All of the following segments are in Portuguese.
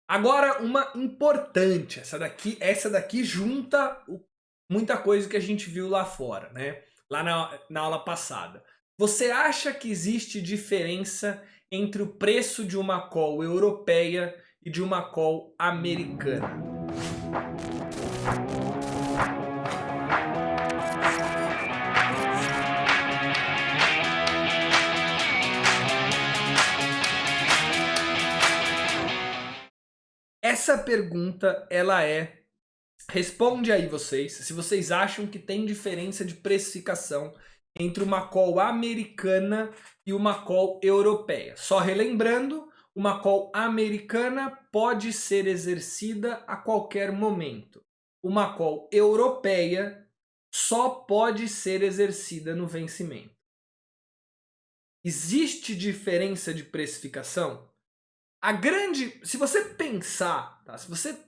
Agora uma importante, essa daqui junta muita coisa que a gente viu lá fora, né? Lá na aula passada. Você acha que existe diferença entre o preço de uma call europeia e de uma call americana? Essa pergunta, responde aí vocês, se vocês acham que tem diferença de precificação entre uma call americana e uma call europeia. Só relembrando, uma call americana pode ser exercida a qualquer momento. Uma call europeia só pode ser exercida no vencimento. Existe diferença de precificação? Se você pensar, tá? Se você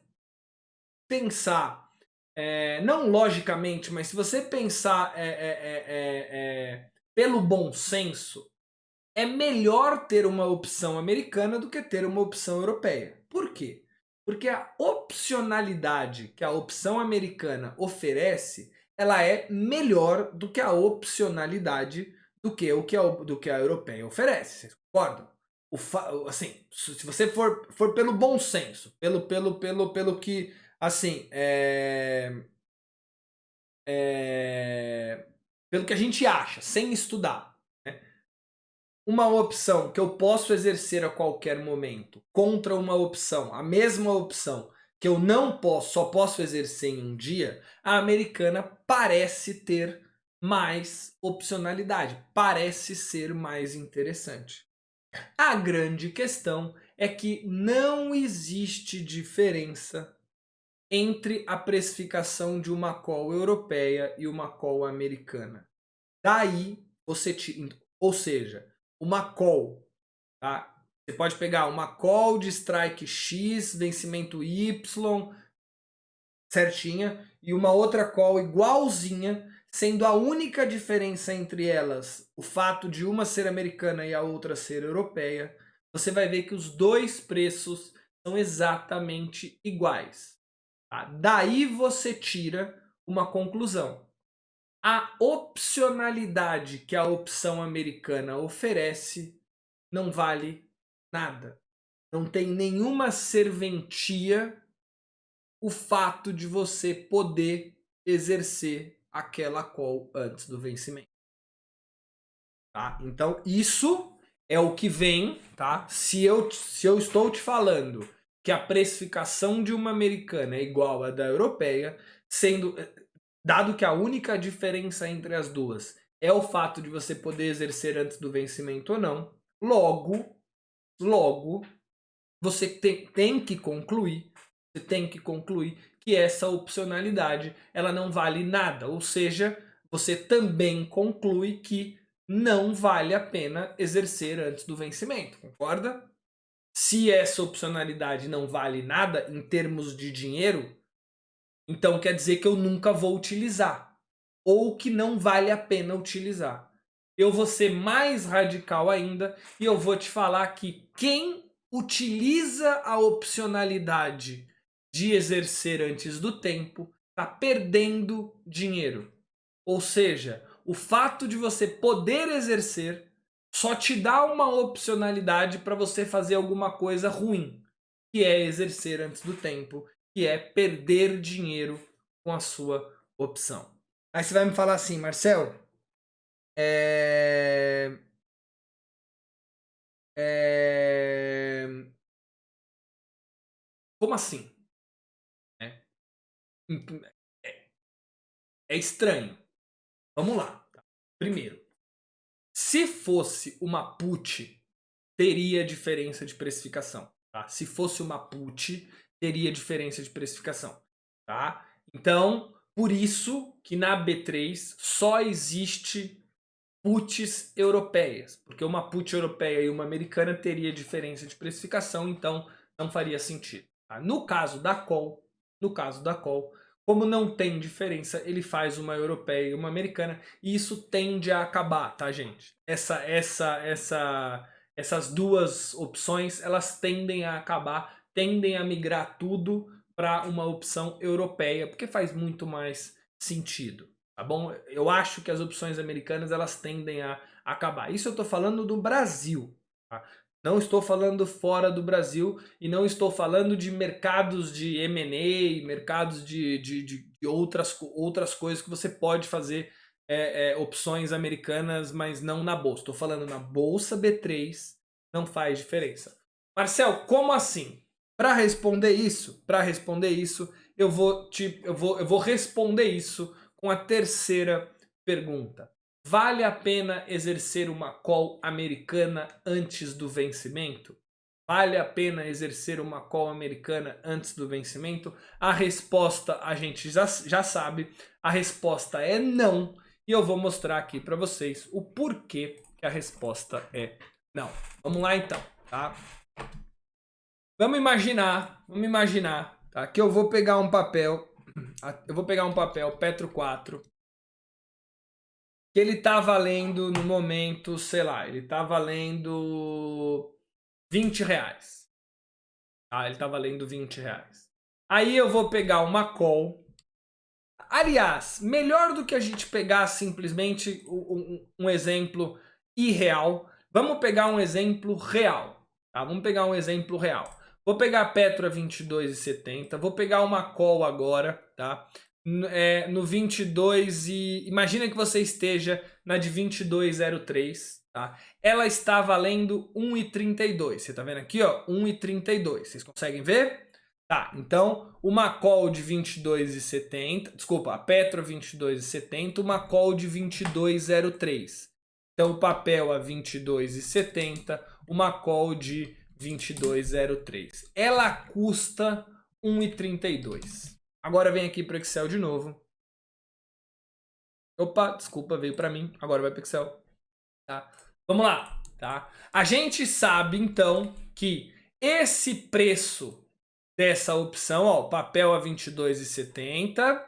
pensar, não logicamente, mas se você pensar pelo bom senso, é melhor ter uma opção americana do que ter uma opção europeia. Por quê? Porque a opcionalidade que a opção americana oferece, ela é melhor do que a opcionalidade do que a europeia oferece. Vocês concordam? Assim, se você for pelo bom senso, pelo que, assim, pelo que a gente acha, sem estudar, né? Uma opção que eu posso exercer a qualquer momento contra uma opção, a mesma opção que eu não posso, só posso exercer em um dia, a americana parece ter mais opcionalidade, parece ser mais interessante. A grande questão é que não existe diferença entre a precificação de uma call europeia e uma call americana. Daí você tira, ou seja, uma call, tá? Você pode pegar uma call de strike X, vencimento Y, certinha, e uma outra call igualzinha, sendo a única diferença entre elas o fato de uma ser americana e a outra ser europeia. Você vai ver que os dois preços são exatamente iguais. Tá? Daí você tira uma conclusão. A opcionalidade que a opção americana oferece não vale nada. Não tem nenhuma serventia o fato de você poder exercer aquela call antes do vencimento. Tá? Então isso é o que vem, tá? Se eu estou te falando que a precificação de uma americana é igual à da europeia, dado que a única diferença entre as duas é o fato de você poder exercer antes do vencimento ou não, logo você tem que concluir, que essa opcionalidade ela não vale nada, ou seja, você também conclui que não vale a pena exercer antes do vencimento, concorda? Se essa opcionalidade não vale nada em termos de dinheiro, então quer dizer que eu nunca vou utilizar, ou que não vale a pena utilizar. Eu vou ser mais radical ainda e eu vou te falar que quem utiliza a opcionalidade de exercer antes do tempo está perdendo dinheiro. Ou seja, o fato de você poder exercer só te dá uma opcionalidade para você fazer alguma coisa ruim, que é exercer antes do tempo, que é perder dinheiro com a sua opção. Aí você vai me falar assim, Marcel, é... É... como assim? É, é é estranho. Vamos lá. Primeiro, se fosse uma put, teria diferença de precificação. Tá? Se fosse uma put, teria diferença de precificação. Tá? Então, por isso que na B3 só existe puts europeias, porque uma put europeia e uma americana teria diferença de precificação, então não faria sentido. Tá? No caso da call, como não tem diferença, ele faz uma europeia e uma americana, e isso tende a acabar, tá, gente? Essas duas opções, elas tendem a acabar, tendem a migrar tudo para uma opção europeia, porque faz muito mais sentido, tá bom? Eu acho que as opções americanas elas tendem a acabar. Isso eu estou falando do Brasil, tá? Não estou falando fora do Brasil e não estou falando de mercados de M&A, mercados de outras coisas que você pode fazer opções americanas, mas não na bolsa. Estou falando na bolsa B3, não faz diferença. Marcel, como assim? Para responder isso, eu vou responder isso com a terceira pergunta. Vale a pena exercer uma call americana antes do vencimento? Vale a pena exercer uma call americana antes do vencimento? A resposta a gente já sabe. A resposta é não. E eu vou mostrar aqui para vocês o porquê que a resposta é não. Vamos lá então, tá? Vamos imaginar, tá? Que eu vou pegar um papel, Petro 4, que ele tá valendo no momento, sei lá, ele tá valendo R$20. Tá? Ele tá valendo R$20. Aí eu vou pegar uma call. Aliás, melhor do que a gente pegar simplesmente um exemplo irreal, vamos pegar um exemplo real. Tá? Vamos pegar um exemplo real. Vou pegar a Petro a 22,70. Vou pegar uma call agora, tá? No 22 e... Imagina que você esteja na de 22,03, tá? Ela está valendo 1,32. Você tá vendo aqui, ó? 1,32. Vocês conseguem ver? Tá, então uma call de 22,70, desculpa, a Petro 22,70, uma call de 22,03. Então o papel a 22,70, uma call de 22,03. Ela custa 1,32. Agora vem aqui para o Excel de novo. Opa, desculpa, veio para mim. Agora vai para o Excel. Tá? Vamos lá, tá? A gente sabe então que esse preço dessa opção, ó, papel a 22,70,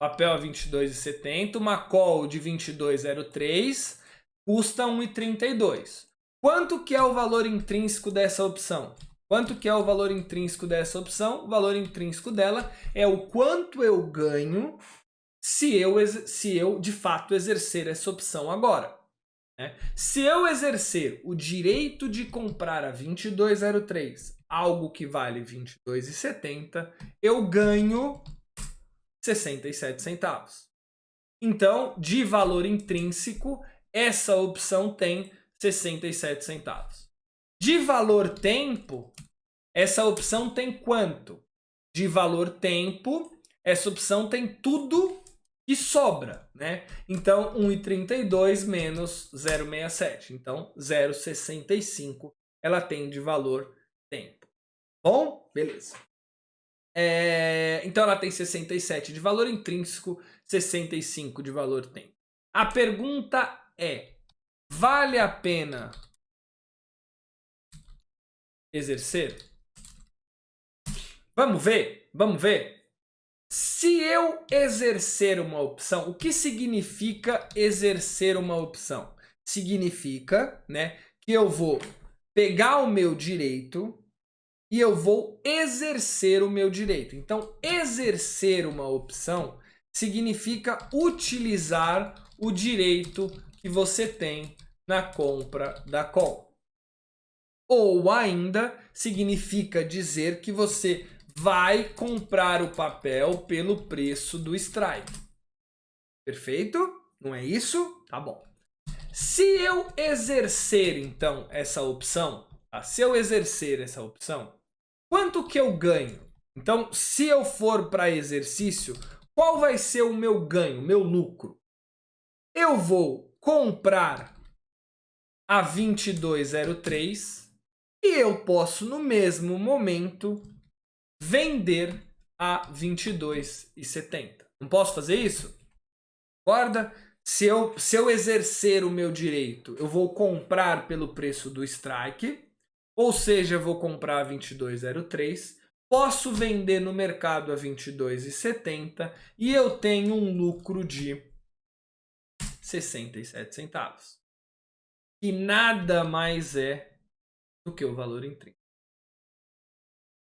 papel a 22,70, uma call de 22,03, custa 1,32. Quanto que é o valor intrínseco dessa opção? Quanto que é o valor intrínseco dessa opção? O valor intrínseco dela é o quanto eu ganho se eu de fato exercer essa opção agora. Né? Se eu exercer o direito de comprar a 22,03, algo que vale 22,70, eu ganho 67 centavos. Então, de valor intrínseco, essa opção tem 67 centavos. De valor tempo, essa opção tem quanto? De valor tempo, essa opção tem tudo que sobra, né? Então, 1,32 menos 0,67. Então, 0,65 ela tem de valor tempo. Bom? Beleza. Então, ela tem 67 de valor intrínseco, 65 de valor tempo. A pergunta é, vale a pena exercer? Vamos ver? Vamos ver? Se eu exercer uma opção, o que significa exercer uma opção? Significa, né, que eu vou pegar o meu direito e eu vou exercer o meu direito. Então, exercer uma opção significa utilizar o direito que você tem na compra da call. Ou ainda significa dizer que você vai comprar o papel pelo preço do strike. Perfeito? Não é isso? Tá bom. Se eu exercer, então, essa opção, tá? Se eu exercer essa opção, quanto que eu ganho? Então, se eu for para exercício, qual vai ser o meu ganho, meu lucro? Eu vou comprar a 22,03 e eu posso, no mesmo momento, vender a 22,70. Não posso fazer isso? Concorda? Se eu exercer o meu direito, eu vou comprar pelo preço do strike, ou seja, eu vou comprar a 22,03, posso vender no mercado a 22,70 e eu tenho um lucro de 67 centavos. Que nada mais é do que o valor intrínseco.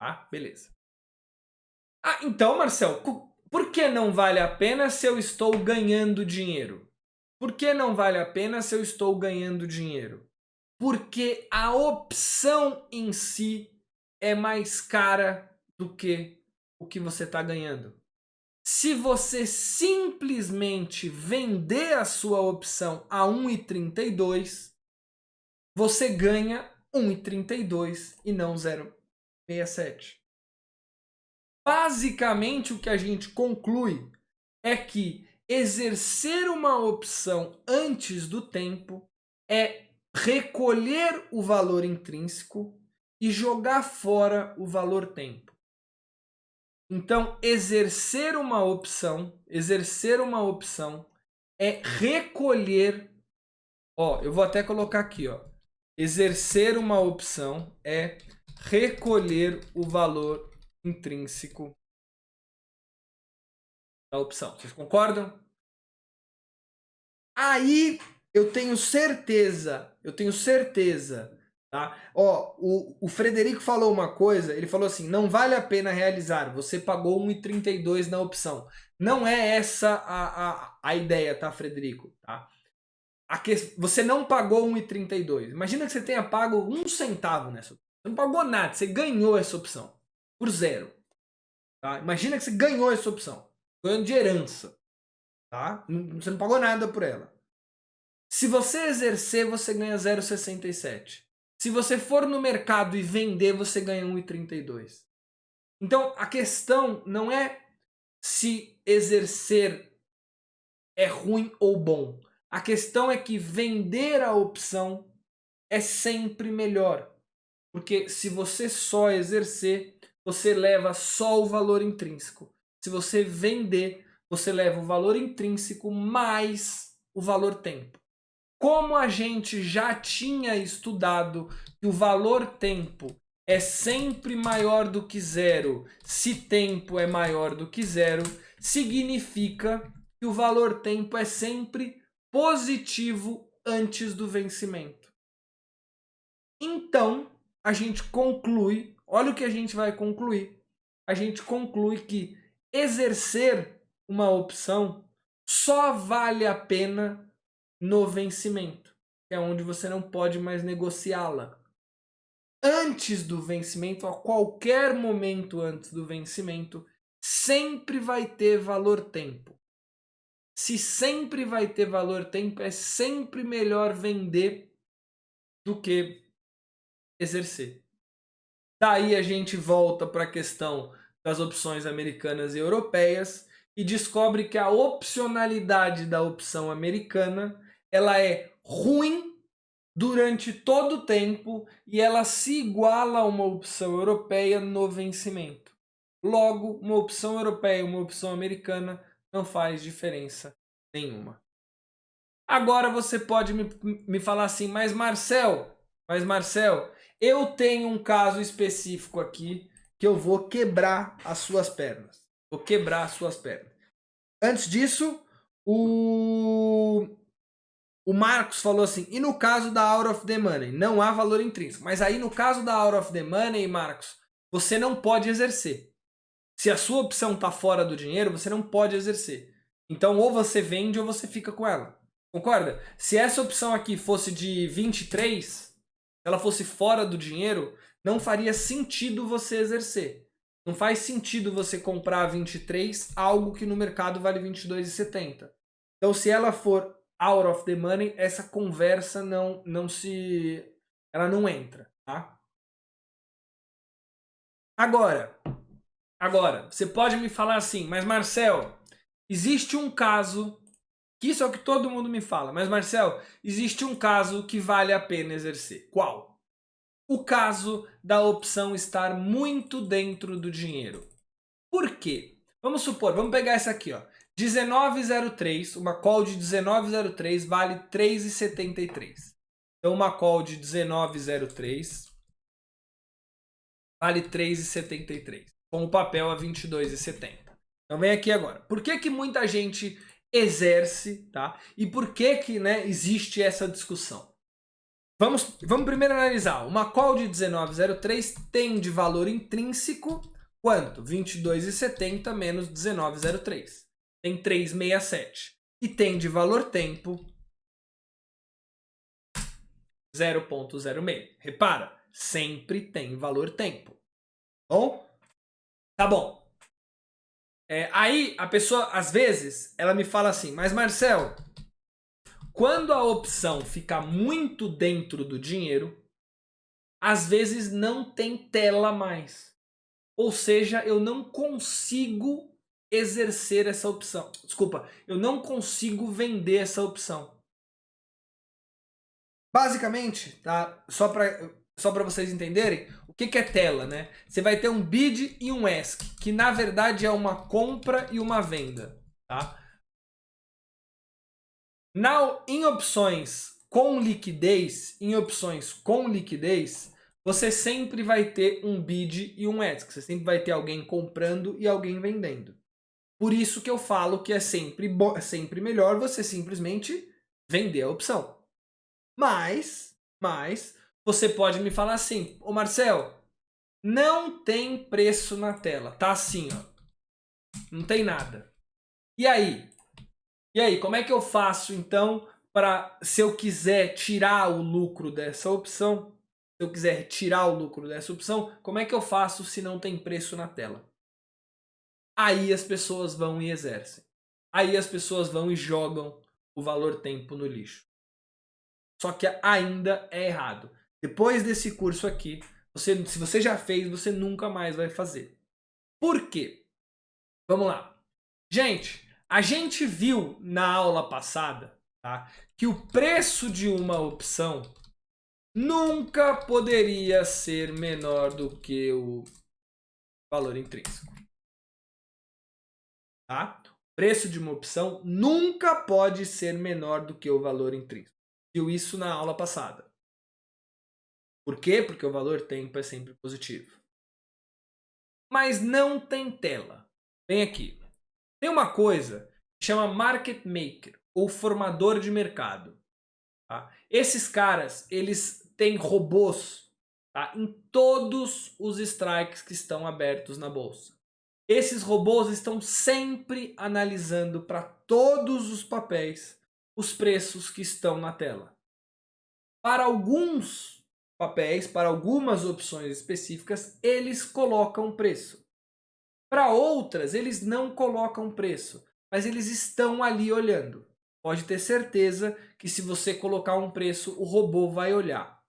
tá? Beleza. Ah, então, Marcel, por que não vale a pena se eu estou ganhando dinheiro? Por que não vale a pena se eu estou ganhando dinheiro? Porque a opção em si é mais cara do que o que você está ganhando. Se você simplesmente vender a sua opção a 1,32, você ganha 1,32 e não 0,67. Basicamente, o que a gente conclui é que exercer uma opção antes do tempo é recolher o valor intrínseco e jogar fora o valor tempo. Então, exercer uma opção é recolher, ó, eu vou até colocar aqui, ó. Exercer uma opção é recolher o valor intrínseco da opção. Vocês concordam? Aí eu tenho certeza, tá? Ó, o Frederico falou uma coisa, ele falou assim, não vale a pena realizar, você pagou 1,32 na opção. Não é essa a ideia, tá, Frederico? Tá? Você não pagou 1,32. Imagina que você tenha pago 1 centavo nessa opção. Você não pagou nada, você ganhou essa opção por 0. Tá? Imagina que você ganhou essa opção, ganhando de herança. Tá? Você não pagou nada por ela. Se você exercer, você ganha 0,67. Se você for no mercado e vender, você ganha 1,32. Então, a questão não é se exercer é ruim ou bom. A questão é que vender a opção é sempre melhor. Porque se você só exercer, você leva só o valor intrínseco. Se você vender, você leva o valor intrínseco mais o valor tempo. Como a gente já tinha estudado que o valor tempo é sempre maior do que 0, se tempo é maior do que 0, significa que o valor tempo é sempre positivo antes do vencimento. Então, a gente conclui, olha o que a gente vai concluir. A gente conclui que exercer uma opção só vale a pena no vencimento, que é onde você não pode mais negociá-la. Antes do vencimento, a qualquer momento antes do vencimento, sempre vai ter valor tempo. Se sempre vai ter valor tempo, é sempre melhor vender do que exercer. Daí a gente volta para a questão das opções americanas e europeias e descobre que a opcionalidade da opção americana ela é ruim durante todo o tempo e ela se iguala a uma opção europeia no vencimento. Logo, uma opção europeia e uma opção americana não faz diferença nenhuma. Agora você pode me falar assim, mas Marcel, eu tenho um caso específico aqui que eu vou quebrar as suas pernas. Vou quebrar as suas pernas. Antes disso, o Marcos falou assim, e no caso da Out of the Money, não há valor intrínseco. Mas aí no caso da Out of the Money, Marcos, você não pode exercer. Se a sua opção está fora do dinheiro, você não pode exercer. Então ou você vende ou você fica com ela. Concorda? Se essa opção aqui fosse de 23, ela fosse fora do dinheiro, não faria sentido você exercer. Não faz sentido você comprar 23 algo que no mercado vale 22,70. Então se ela for out of the money, essa conversa ela não entra, tá? Agora, você pode me falar assim, mas Marcel, existe um caso, que isso é o que todo mundo me fala, mas Marcel, existe um caso que vale a pena exercer. Qual? O caso da opção estar muito dentro do dinheiro. Por quê? Vamos supor, vamos pegar essa aqui, ó. 19,03, uma call de 19,03 vale 3,73. Então uma call de 19,03 vale 3,73. Com o papel a 22,70. Então vem aqui agora. Por que muita gente exerce, tá? E por que, né, existe essa discussão? Vamos primeiro analisar. Uma call de 19,03 tem de valor intrínseco quanto? 22,70 menos 19,03. Tem 3,67. E tem de valor tempo 0,06. Repara, sempre tem valor tempo. Bom? Tá bom. Aí a pessoa, às vezes, ela me fala assim, mas Marcel, quando a opção fica muito dentro do dinheiro, às vezes não tem tela mais. Ou seja, eu não consigo exercer essa opção. Desculpa, eu não consigo vender essa opção. Basicamente, tá? Só para vocês entenderem, o que é tela, né? Você vai ter um bid e um ask, que na verdade é uma compra e uma venda, tá? Em opções com liquidez, você sempre vai ter um bid e um ask. Você sempre vai ter alguém comprando e alguém vendendo. Por isso que eu falo que é sempre melhor você simplesmente vender a opção. Mas você pode me falar assim, ô Marcel, não tem preço na tela, tá assim, ó. Não tem nada. E aí? Como é que eu faço então para, se eu quiser tirar o lucro dessa opção, como é que eu faço se não tem preço na tela? Aí as pessoas vão e exercem. Aí as pessoas vão e jogam o valor tempo no lixo. Só que ainda é errado. Depois desse curso aqui, se você já fez, você nunca mais vai fazer. Por quê? Vamos lá. Gente, a gente viu na aula passada, tá, que o preço de uma opção nunca poderia ser menor do que o valor intrínseco. Tá? O preço de uma opção nunca pode ser menor do que o valor intrínseco. Viu isso na aula passada. Por quê? Porque o valor tempo é sempre positivo. Mas não tem tela. Vem aqui. Tem uma coisa que chama market maker, ou formador de mercado. Tá? Esses caras, eles têm robôs, tá, em todos os strikes que estão abertos na bolsa. Esses robôs estão sempre analisando para todos os papéis os preços que estão na tela. Para alguns papéis, para algumas opções específicas, eles colocam preço. Para outras, eles não colocam preço, mas eles estão ali olhando. Pode ter certeza que se você colocar um preço, o robô vai olhar.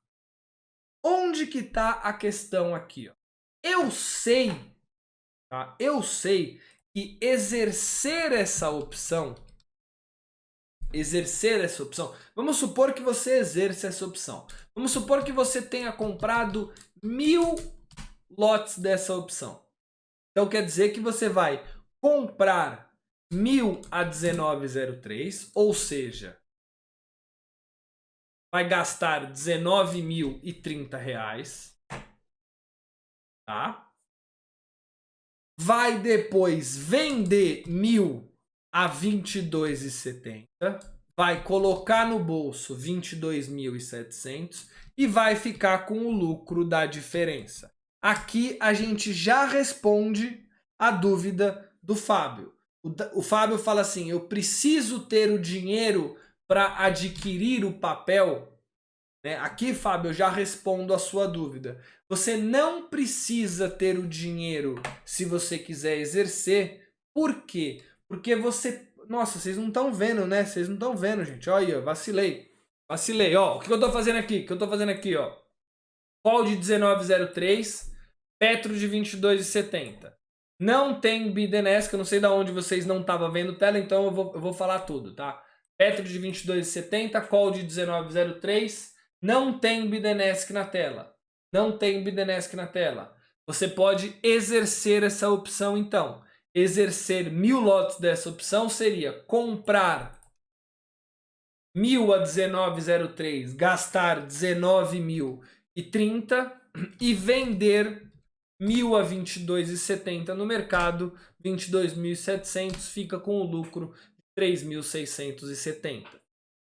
Onde que está a questão aqui? Ó? Eu sei que exercer essa opção, vamos supor que você exerça essa opção. Vamos supor que você tenha comprado 1000 lotes dessa opção. Então quer dizer que você vai comprar 1000 a 19,03, ou seja, vai gastar R$19.030, tá? Vai depois vender 1000 a 22,70, vai colocar no bolso 22.700 e vai ficar com o lucro da diferença. Aqui a gente já responde a dúvida do Fábio. O Fábio fala assim, eu preciso ter o dinheiro para adquirir o papel. Aqui, Fábio, eu já respondo a sua dúvida. Você não precisa ter o dinheiro se você quiser exercer. Por quê? Porque você... Nossa, vocês não estão vendo, né? Vocês não estão vendo, gente. Olha aí, vacilei. Ó, o que eu tô fazendo aqui? Ó. Call de 19,03, Petro de 22,70. Não tem Bidenesca, eu não sei de onde vocês não estavam vendo tela, então eu vou falar tudo, tá? Petro de 22,70, Call de 19,03. Não tem Bidenesque na tela. Você pode exercer essa opção então. Exercer 1000 lotes dessa opção seria comprar 1000 a 19,03, gastar 19.030 e vender 1000 a 22,70 no mercado, 22.700, fica com o lucro de 3.670.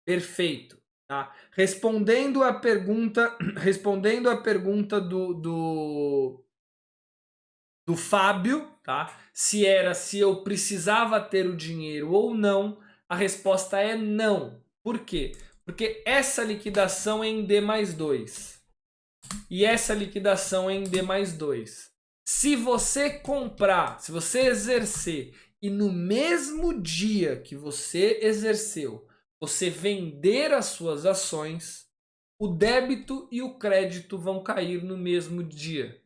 Perfeito. tá? Respondendo a pergunta do Fábio, tá? Se eu precisava ter o dinheiro ou não, a resposta é não. Por quê? Porque essa liquidação é em D mais 2 e essa liquidação é em D mais 2. Se você comprar, se você exercer e no mesmo dia que você exerceu, você vender as suas ações, o débito e o crédito vão cair no mesmo dia.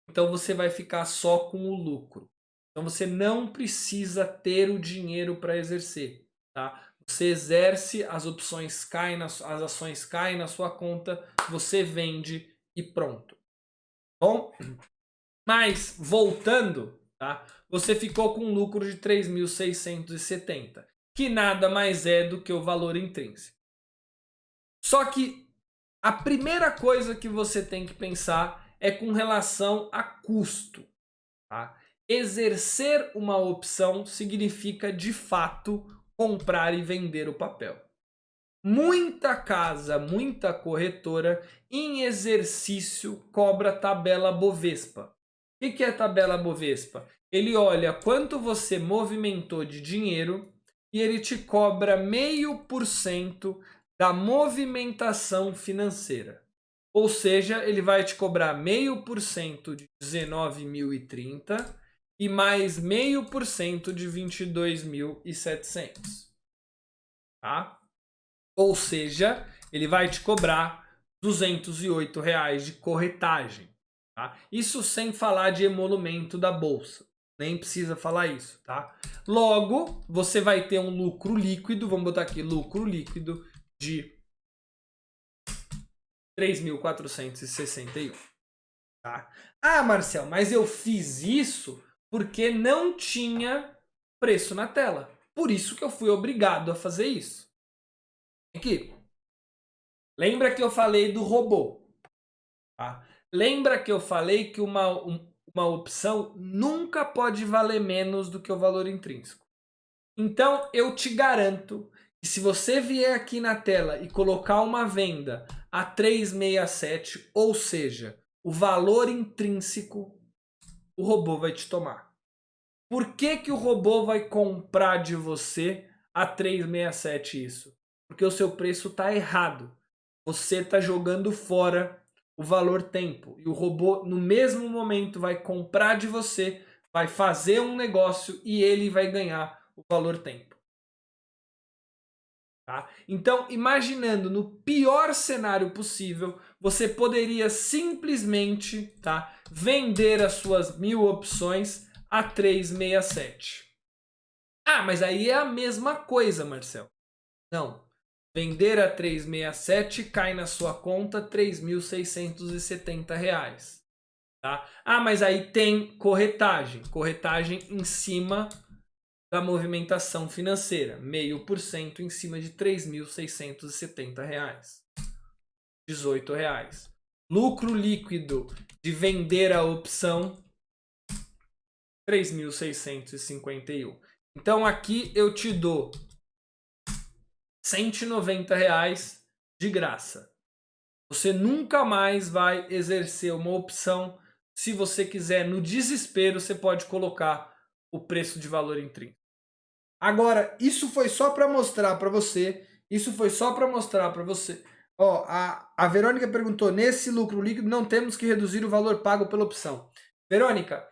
Então você vai ficar só com o lucro. Então você não precisa ter o dinheiro para exercer, tá? Você exerce, as opções caem, as ações caem na sua conta, você vende e pronto. Bom, mas voltando, tá? Você ficou com um lucro de 3.670, que nada mais é do que o valor intrínseco. Só que a primeira coisa que você tem que pensar é com relação a custo. Tá? Exercer uma opção significa, de fato, comprar e vender o papel. Muita casa, muita corretora, em exercício, cobra tabela Bovespa. O que é tabela Bovespa? Ele olha quanto você movimentou de dinheiro e ele te cobra 0,5% da movimentação financeira. Ou seja, ele vai te cobrar 0,5% de 19.030 e mais 0,5% de 22.700. Tá? Ou seja, ele vai te cobrar R$ 208 de corretagem. Tá? Isso sem falar de emolumento da bolsa. Nem precisa falar isso, tá? Logo, você vai ter um lucro líquido, vamos botar aqui, lucro líquido de 3.461. Tá? Ah, Marcel, mas eu fiz isso porque não tinha preço na tela. Por isso que eu fui obrigado a fazer isso. Aqui. Lembra que eu falei do robô? Tá? Lembra que eu falei que uma opção nunca pode valer menos do que o valor intrínseco. Então, eu te garanto que se você vier aqui na tela e colocar uma venda a 367, ou seja, o valor intrínseco, o robô vai te tomar. Por que que o robô vai comprar de você a 367 isso? Porque o seu preço está errado. Você está jogando fora o valor tempo. E o robô, no mesmo momento, vai comprar de você, vai fazer um negócio e ele vai ganhar o valor tempo. Tá? Então, imaginando no pior cenário possível, você poderia simplesmente, tá, vender as suas 1.000 opções a 367. Ah, mas aí é a mesma coisa, Marcel. Não. Vender a 367 cai na sua conta R$ 3.670. Tá? Ah, mas aí tem corretagem. Corretagem em cima da movimentação financeira. 0,5% em cima de R$ 3.670. R$ 18. Lucro líquido de vender a opção, 3.651. Então aqui eu te dou R$ 190 de graça. Você nunca mais vai exercer uma opção. Se você quiser, no desespero, você pode colocar o preço de valor intrínseco. Agora, isso foi só para mostrar para você. Ó, a Verônica perguntou: nesse lucro líquido não temos que reduzir o valor pago pela opção. Verônica,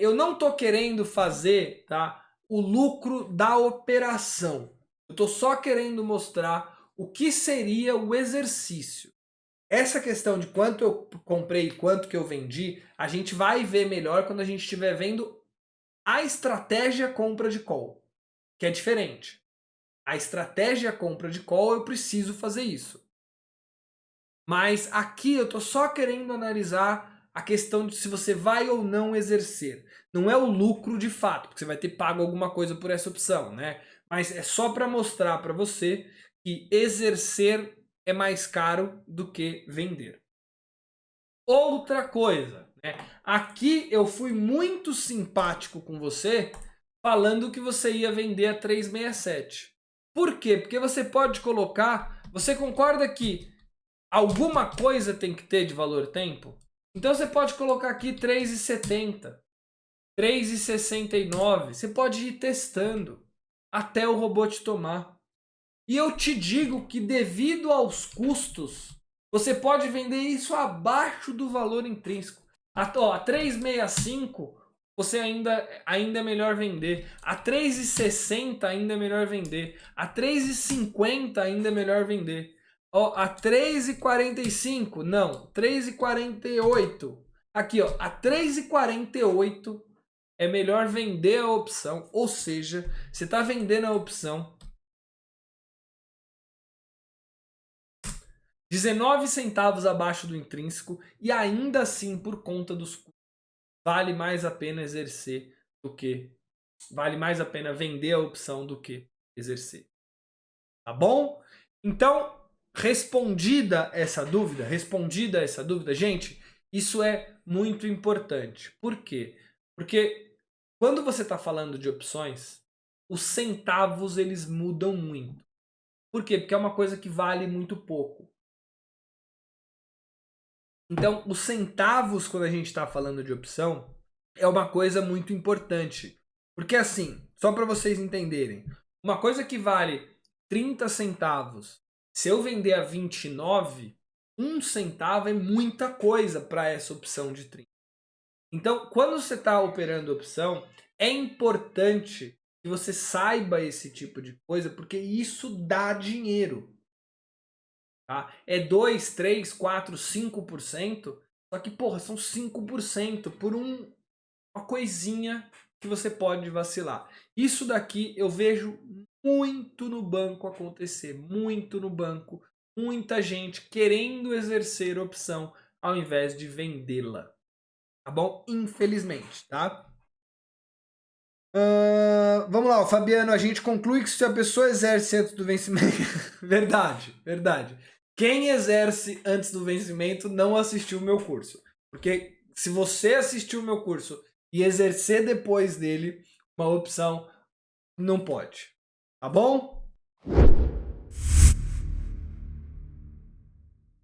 eu não tô querendo fazer, tá, o lucro da operação. Eu tô só querendo mostrar o que seria o exercício. Essa questão de quanto eu comprei e quanto que eu vendi, a gente vai ver melhor quando a gente estiver vendo a estratégia compra de call, que é diferente. A estratégia compra de call, eu preciso fazer isso. Mas aqui eu tô só querendo analisar a questão de se você vai ou não exercer. Não é o lucro de fato, porque você vai ter pago alguma coisa por essa opção, né? Mas é só para mostrar para você que exercer é mais caro do que vender. Outra coisa, né? Aqui eu fui muito simpático com você, falando que você ia vender a 367. Por quê? Porque você pode colocar... Você concorda que alguma coisa tem que ter de valor tempo? Então você pode colocar aqui 3,70, 3,69. Você pode ir testando até o robô te tomar. E eu te digo que devido aos custos, você pode vender isso abaixo do valor intrínseco. A 3,65 você ainda é melhor vender. A 3,60 ainda é melhor vender. A 3,50 ainda é melhor vender. Ó, a 3,45, não, 3,48. Aqui, ó, a 3,48 é melhor vender a opção, ou seja, você está vendendo a opção 19 centavos abaixo do intrínseco e ainda assim, por conta dos custos, vale mais a pena exercer do que... Vale mais a pena vender a opção do que exercer. Tá bom? Então, respondida essa dúvida, gente, isso é muito importante. Por quê? Porque quando você está falando de opções, os centavos eles mudam muito. Por quê? Porque é uma coisa que vale muito pouco. Então, os centavos, quando a gente está falando de opção, é uma coisa muito importante. Porque assim, só para vocês entenderem, uma coisa que vale 30 centavos, se eu vender a 29, 1 centavo é muita coisa para essa opção de 30. Então, quando você está operando opção, é importante que você saiba esse tipo de coisa, porque isso dá dinheiro. Tá? É 2, 3, 4, 5%. Só que, porra, são 5% por uma coisinha que você pode vacilar. Isso daqui eu vejo muito no banco acontecer. Muito no banco. Muita gente querendo exercer opção ao invés de vendê-la. Tá bom? Infelizmente, tá? Vamos lá, Fabiano. A gente conclui que se a pessoa exerce antes do vencimento... Verdade, verdade. Quem exerce antes do vencimento não assistiu o meu curso. Porque se você assistiu o meu curso e exercer depois dele, uma opção não pode. Tá bom?